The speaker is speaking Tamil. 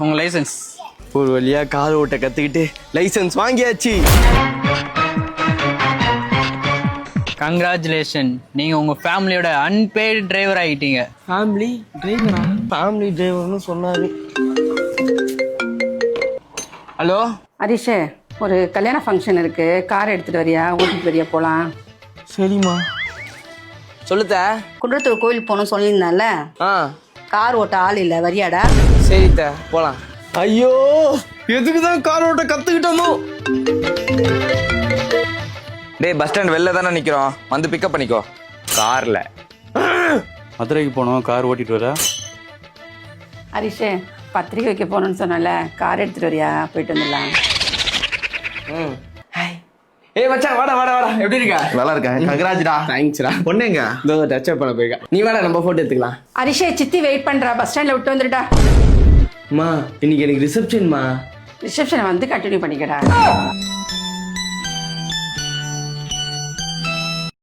உங்க லைசன்ஸ். ஒரு வழியா கார் ஓட்ட கத்துக்கிட்டு லைசன்ஸ் வாங்கியாச்சு. கங்க்ராச்சுலேஷன், நீங்க உங்க ஃபேமிலியோட அன்பெய்டு டிரைவர் ஆகிட்டீங்க. ஃபேமிலி டிரைவரா? ஃபேமிலி டிரைவர்னு சொன்னாரு. ஹலோ ஹரிஷ், ஒரு கல்யாண ஃபங்க்ஷன் இருக்கு, கார் எடுத்துட்டு வரியா, ஓட்டிட்டு வரியா, போலாம். சரிம்மா. சொல்லுத்த. குன்றத்தூர் கோயில் போகணும் சொல்லியிருந்தால, ஆ கார் ஓட்ட ஆள் இல்லை, வரியாடா? சரித்த, போலாம். ஐயோ, எதுக்குதான் கார் ஓட்ட கத்துக்கிட்டோமோ. டேய், பஸ் ஸ்டாண்ட் வெளில தானே நிக்கிறோம், வந்து பிக்கப் பண்ணிக்கோ. கார்ல மதுரைக்கு போனோம், கார் ஓட்டிட்டு வர. ஹரிஷ், பத்திரிக்கை வைக்க போகணும்னு சொன்னால, கார் எடுத்துட்டு வரியா, போயிட்டு வந்துடலாம். ஏய் மச்சான், வாடா வாடா வாடா. எப்படி இருக்க? நல்லா இருக்கேன். கங்கராஜ்டா. தேங்க்ஸ்டா. பொண்ணுங்க இதோ டச் அப் பண்ண போயிருக்கா. நீ வாடா, நம்ம போட்டோ எடுத்துக்கலாம். ஹரிஷ், சித்தி வெயிட் பண்றா, பஸ் ஸ்டாண்ட்ல விட்டு வந்துடுடா. அம்மா, இன்னைக்கு எனக்கு ரிசப்ஷன்மா. ரிசப்ஷனை வந்து கண்டினியூ பண்ணிக்கடா.